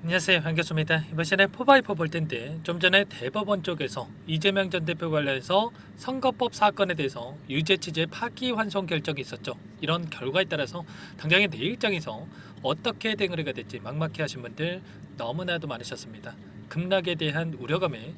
안녕하세요, 반갑습니다. 이번 시간에 포바이퍼 볼 텐데 좀 전에 대법원 쪽에서 이재명 전 대표 관련해서 선거법 사건에 대해서 유죄 취지의 파기환송 결정이 있었죠. 이런 결과에 따라서 당장의 내일장에서 어떻게 대응을 해야 될지 막막해하신 분들 너무나도 많으셨습니다. 급락에 대한 우려감에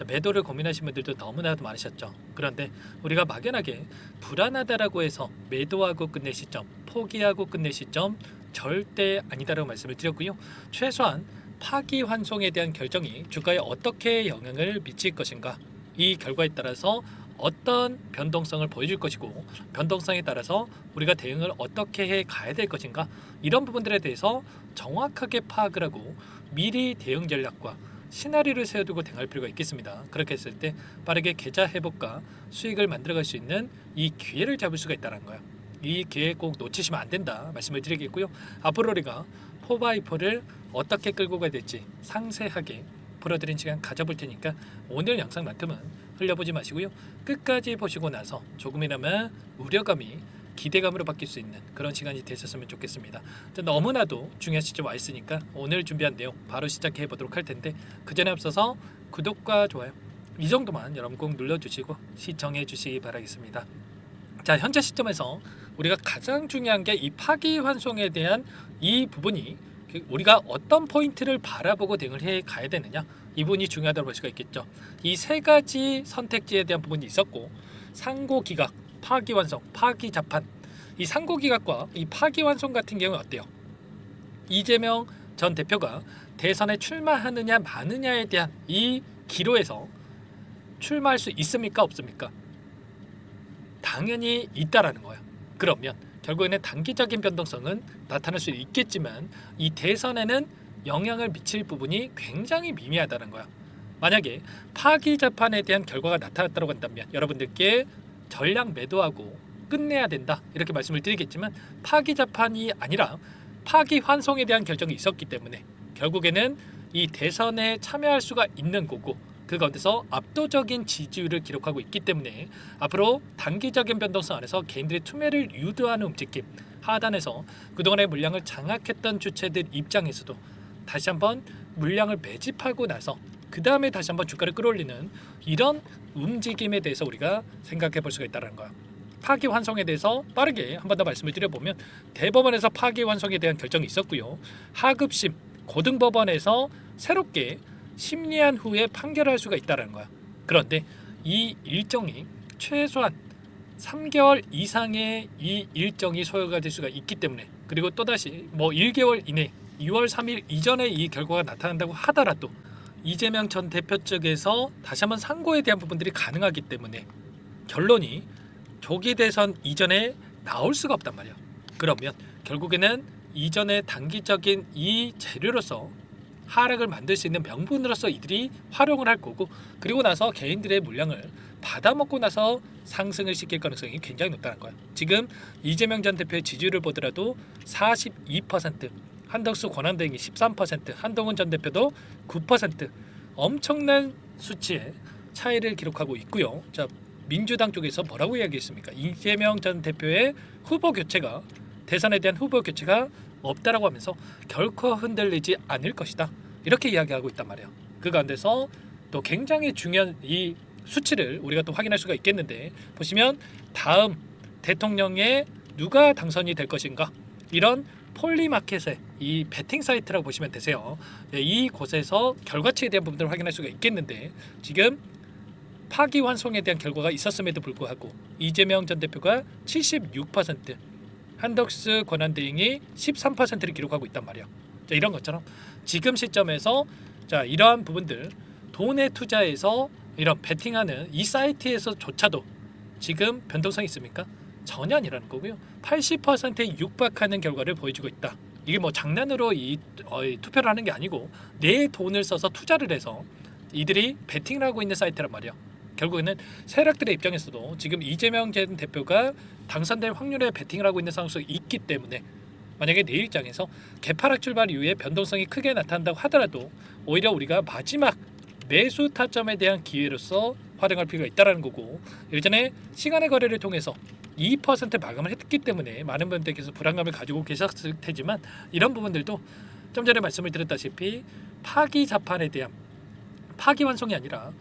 매도를 고민하신 분들도 너무나도 많으셨죠. 그런데 우리가 막연하게 불안하다라고 해서 매도하고 끝낼 시점, 포기하고 끝낼 시점 절대 아니다라고 말씀을 드렸고요. 최소한 파기환송에 대한 결정이 주가에 어떻게 영향을 미칠 것인가, 이 결과에 따라서 어떤 변동성을 보여줄 것이고 변동성에 따라서 우리가 대응을 어떻게 해 가야 될 것인가, 이런 부분들에 대해서 정확하게 파악을 하고 미리 대응 전략과 시나리오를 세워두고 대응할 필요가 있겠습니다. 그렇게 했을 때 빠르게 계좌 회복과 수익을 만들어갈 수 있는 이 기회를 잡을 수가 있다는 거예요. 이 기회 꼭 놓치시면 안 된다 말씀을 드리겠고요. 앞으로 우리가 포바이퍼를 어떻게 끌고 가야 될지 상세하게 풀어드린 시간 가져볼 테니까 오늘 영상만큼은 흘려보지 마시고요. 끝까지 보시고 나서 조금이나마 우려감이 기대감으로 바뀔 수 있는 그런 시간이 되셨으면 좋겠습니다. 너무나도 중요한 시점 와 있으니까 오늘 준비한 내용 바로 시작해 보도록 할 텐데, 그 전에 앞서서 구독과 좋아요 이 정도만 여러분 꼭 눌러주시고 시청해 주시기 바라겠습니다. 자, 현재 시점에서 우리가 가장 중요한 게 이 파기환송에 대한 이 부분이, 우리가 어떤 포인트를 바라보고 대응을 해 가야 되느냐, 이 부분이 중요하다고 볼 수가 있겠죠. 이 세 가지 선택지에 대한 부분이 있었고, 상고기각, 파기환송, 파기자판, 이 상고기각과 이 파기환송 같은 경우는 어때요? 이재명 전 대표가 대선에 출마하느냐 마느냐에 대한 이 기로에서 출마할 수 있습니까 없습니까? 당연히 있다라는 거예요. 그러면 결국에는 단기적인 변동성은 나타날 수 있겠지만 이 대선에는 영향을 미칠 부분이 굉장히 미미하다는 거야. 만약에 파기자판에 대한 결과가 나타났다고 한다면 여러분들께 전량 매도하고 끝내야 된다 이렇게 말씀을 드리겠지만, 파기자판이 아니라 파기환송에 대한 결정이 있었기 때문에 결국에는 이 대선에 참여할 수가 있는 거고, 그 가운데서 압도적인 지지율을 기록하고 있기 때문에 앞으로 단기적인 변동성 안에서 개인들의 투매를 유도하는 움직임, 하단에서 그동안의 물량을 장악했던 주체들 입장에서도 다시 한번 물량을 매집하고 나서 그 다음에 다시 한번 주가를 끌어올리는 이런 움직임에 대해서 우리가 생각해 볼 수가 있다는 거야. 파기환송에 대해서 빠르게 한 번 더 말씀을 드려보면, 대법원에서 파기환송에 대한 결정이 있었고요. 하급심 고등법원에서 새롭게 심리한 후에 판결할 수가 있다는 거야. 그런데 이 일정이 최소한 3개월 이상의 이 일정이 소요가 될 수가 있기 때문에, 그리고 또다시 1개월 이내 2월 3일 이전에 이 결과가 나타난다고 하더라도 이재명 전 대표 측에서 다시 한번 상고에 대한 부분들이 가능하기 때문에 결론이 조기 대선 이전에 나올 수가 없단 말이야. 그러면 결국에는 이전의 단기적인 이 재료로서 하락을 만들 수 있는 명분으로서 이들이 활용을 할 거고, 그리고 나서 개인들의 물량을 받아먹고 나서 상승을 시킬 가능성이 굉장히 높다는 거야. 지금 이재명 전 대표의 지지율을 보더라도 42%, 한덕수 권한대행이 13%, 한동훈 전 대표도 9%, 엄청난 수치의 차이를 기록하고 있고요. 자, 민주당 쪽에서 뭐라고 이야기했습니까? 이재명 전 대표의 후보 교체가, 대선에 대한 후보 교체가 없다라고 하면서 결코 흔들리지 않을 것이다 이렇게 이야기하고 있단 말이에요. 그 가운데서 또 굉장히 중요한 이 수치를 우리가 또 확인할 수가 있겠는데, 보시면 다음 대통령에 누가 당선이 될 것인가, 이런 폴리마켓의 이 베팅 사이트라고 보시면 되세요. 이 곳에서 결과치에 대한 부분들을 확인할 수가 있겠는데, 지금 파기환송에 대한 결과가 있었음에도 불구하고 이재명 전 대표가 76%, 한덕수 권한대행이 13%를 기록하고 있단 말이야. 자, 이런 것처럼 지금 시점에서 자, 이러한 부분들, 돈에 투자해서 이런 베팅하는 이 사이트에서조차도 지금 변동성이 있습니까? 전혀 아니라는 거고요. 80%에 육박하는 결과를 보여주고 있다. 이게 장난으로 투표를 하는 게 아니고 내 돈을 써서 투자를 해서 이들이 베팅을 하고 있는 사이트란 말이야. 결국에는 세력들의 입장에서도 지금 이재명 전 대표가 당선될 확률에 베팅을 하고 있는 상황이 있기 때문에, 만약에 내일장에서 개파락 출발 이후에 변동성이 크게 나타난다고 하더라도 오히려 우리가 마지막 매수 타점에 대한 기회로서 활용할 필요가 있다는 거고, 예전에 시간의 거래를 통해서 2% 마감을 했기 때문에 많은 분들께서 불안감을 가지고 계셨을 테지만, 이런 부분들도 좀 전에 말씀을 드렸다시피 파기자판에 대한 파기환송이 아니라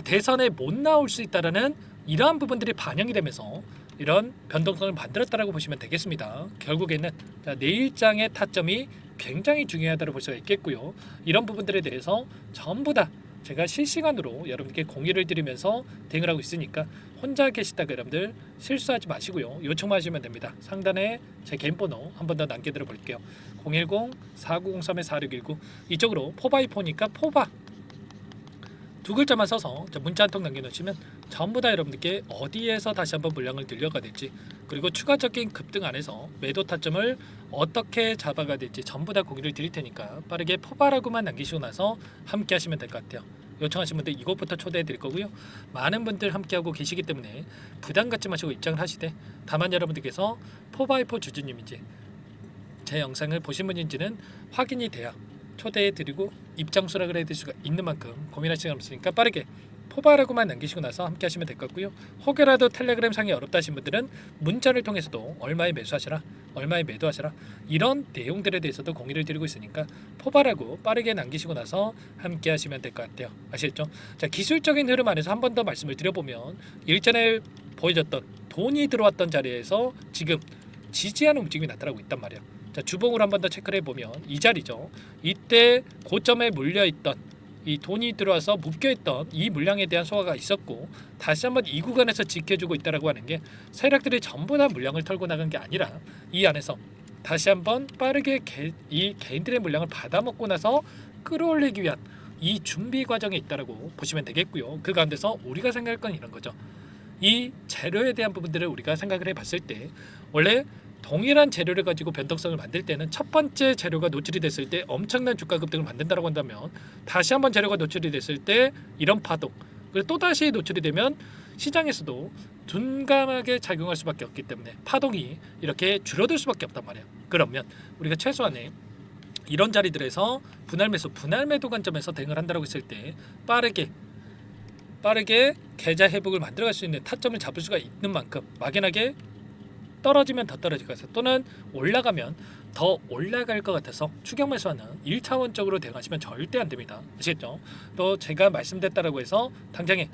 대선에 못 나올 수 있다라는 이러한 부분들이 반영이 되면서 이런 변동성을 만들었다라고 보시면 되겠습니다. 결국에는 내일장의 타점이 굉장히 중요하다고 볼 수가 있겠고요. 이런 부분들에 대해서 전부 다 제가 실시간으로 여러분께 공유를 드리면서 대응을 하고 있으니까 혼자 계시다가 여러분들 실수하지 마시고요. 요청만 하시면 됩니다. 상단에 제 개인 번호 한 번 더 남겨드려 볼게요. 010-4903-4619 이쪽으로 포바이포니까 포바 두 글자만 써서 문자 한 통 남겨놓으시면 전부 다 여러분들께 어디에서 다시 한번 물량을 늘려가 될지 그리고 추가적인 급등 안에서 매도 타점을 어떻게 잡아가 될지 전부 다 공유를 드릴 테니까 빠르게 포바라고만 남기시고 나서 함께 하시면 될 것 같아요. 요청하신 분들 이것부터 초대해 드릴 거고요. 많은 분들 함께하고 계시기 때문에 부담 갖지 마시고 입장을 하시되 다만 여러분들께서 포바이포 주주님인지 제 영상을 보신 분인지는 확인이 돼야 초대해 드리고 입장 수락을 해드릴 수가 있는 만큼 고민할 시간 없으니까 빠르게 포바라고만 남기시고 나서 함께 하시면 될 것 같고요. 혹여라도 텔레그램 상이 어렵다 하신 분들은 문자를 통해서도 얼마에 매수하시라 얼마에 매도하시라 이런 내용들에 대해서도 공유를 드리고 있으니까 포바라고 빠르게 남기시고 나서 함께 하시면 될 것 같아요. 아시겠죠? 자, 기술적인 흐름 안에서 한 번 더 말씀을 드려보면 일전에 보여줬던 돈이 들어왔던 자리에서 지금 지지하는 움직임이 나타나고 있단 말이에요. 자, 주봉을 한 번 더 체크를 해보면 이 자리죠. 이때 고점에 물려있던 이 돈이 들어와서 묶여있던 이 물량에 대한 소화가 있었고 다시 한번 이 구간에서 지켜주고 있다라고 하는 게 세력들이 전부 다 물량을 털고 나간 게 아니라 이 안에서 다시 한번 빠르게 이 개인들의 물량을 받아먹고 나서 끌어올리기 위한 이 준비 과정에 있다라고 보시면 되겠고요. 그 가운데서 우리가 생각할 건 이런 거죠. 이 재료에 대한 부분들을 우리가 생각을 해봤을 때 원래 동일한 재료를 가지고 변동성을 만들 때는 첫 번째 재료가 노출이 됐을 때 엄청난 주가 급등을 만든다고 한다면 다시 한번 재료가 노출이 됐을 때 이런 파동 그리고 또다시 노출이 되면 시장에서도 둔감하게 작용할 수밖에 없기 때문에 파동이 이렇게 줄어들 수밖에 없단 말이에요. 그러면 우리가 최소한의 이런 자리들에서 분할 매수, 분할 매도 관점에서 대응을 한다고 했을 때 빠르게 계좌 회복을 만들어갈 수 있는 타점을 잡을 수가 있는 만큼 막연하게 떨어지면 더 떨어질 것 같아요. 또는 올라가면 더 올라갈 것 같아서 추격 매수하는 1차원적으로 대응하시면 절대 안 됩니다. 아시겠죠? 또 제가 말씀드렸다라고 해서 당장에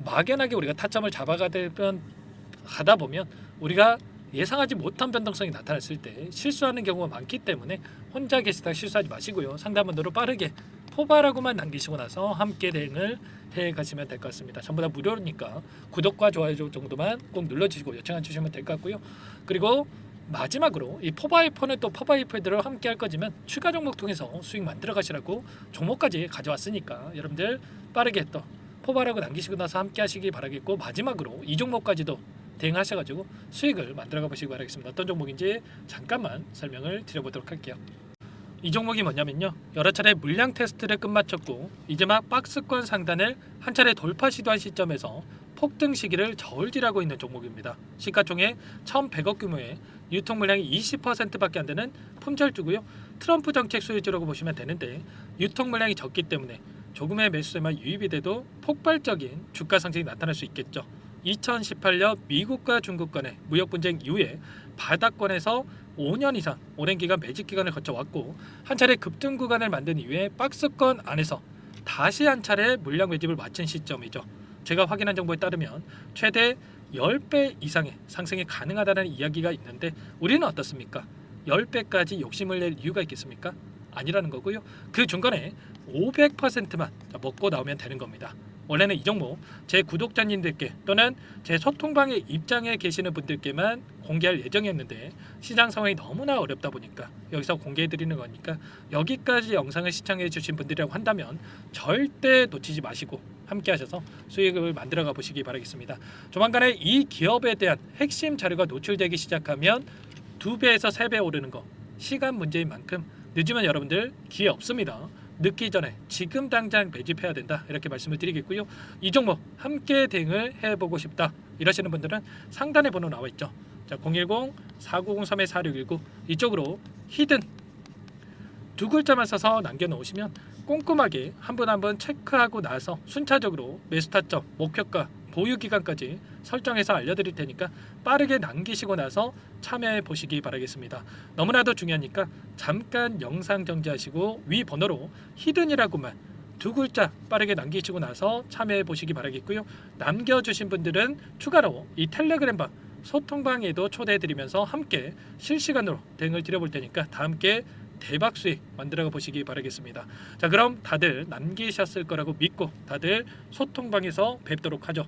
막연하게 우리가 타점을 잡아가다 보면 우리가 예상하지 못한 변동성이 나타났을 때 실수하는 경우가 많기 때문에 혼자 계시다 실수하지 마시고요. 상담원으로 빠르게 포바라고만 남기시고 나서 함께 대응을 해 가시면 될 것 같습니다. 전부 다 무료니까 구독과 좋아요 정도만 꼭 눌러주시고 요청해 주시면 될 것 같고요. 그리고 마지막으로 이 포바이퍼는 또 포바이퍼들을 함께 할 거지만 추가 종목 통해서 수익 만들어 가시라고 종목까지 가져왔으니까 여러분들 빠르게 또 포바라고 남기시고 나서 함께 하시기 바라겠고 마지막으로 이 종목까지도 대응하셔가지고 수익을 만들어가 보시기 바라겠습니다. 어떤 종목인지 잠깐만 설명을 드려보도록 할게요. 이 종목이 뭐냐면요, 여러 차례 물량 테스트를 끝마쳤고 이제 막 박스권 상단을 한 차례 돌파 시도한 시점에서 폭등 시기를 저울질하고 있는 종목입니다. 시가총액 1,100억 규모의 유통 물량이 20%밖에 안 되는 품절주고요. 트럼프 정책 수혜주라고 보시면 되는데 유통 물량이 적기 때문에 조금의 매수세만 유입이 돼도 폭발적인 주가 상승이 나타날 수 있겠죠. 2018년 미국과 중국 간의 무역 분쟁 이후에 바닥권에서 5년 이상 오랜 기간 매집 기간을 거쳐왔고 한 차례 급등 구간을 만든 이후에 박스권 안에서 다시 한 차례 물량 매집을 마친 시점이죠. 제가 확인한 정보에 따르면 최대 10배 이상의 상승이 가능하다는 이야기가 있는데 우리는 어떻습니까? 10배까지 욕심을 낼 이유가 있겠습니까? 아니라는 거고요. 그 중간에 500%만 먹고 나오면 되는 겁니다. 원래는 이 종목 제 구독자님들께 또는 제 소통방에 입장에 계시는 분들께만 공개할 예정이었는데 시장 상황이 너무나 어렵다 보니까 여기서 공개해 드리는 거니까 여기까지 영상을 시청해 주신 분들이라고 한다면 절대 놓치지 마시고 함께 하셔서 수익을 만들어 가 보시기 바라겠습니다. 조만간에 이 기업에 대한 핵심 자료가 노출되기 시작하면 2배에서 3배 오르는 거 시간 문제인 만큼 늦으면 여러분들 기회 없습니다. 늦기 전에 지금 당장 매집해야 된다 이렇게 말씀을 드리겠고요. 이 종목 함께 대응을 해보고 싶다 이러시는 분들은 상단에 번호 나와 있죠. 자, 010-4903-4619 이쪽으로 히든 두 글자만 써서 남겨놓으시면 꼼꼼하게 한 분 한 분 체크하고 나서 순차적으로 매수 타점, 목표가 보유 기간까지 설정해서 알려드릴 테니까 빠르게 남기시고 나서 참여해 보시기 바라겠습니다. 너무나도 중요하니까 잠깐 영상 정지하시고 위 번호로 히든이라고만 2글자 빠르게 남기시고 나서 참여해 보시기 바라겠고요. 남겨주신 분들은 추가로 이 텔레그램방 소통방에도 초대해드리면서 함께 실시간으로 대응을 드려볼 테니까 다 함께 대박 수익 만들어 보시기 바라겠습니다. 자, 그럼 다들 남기셨을 거라고 믿고 다들 소통방에서 뵙도록 하죠.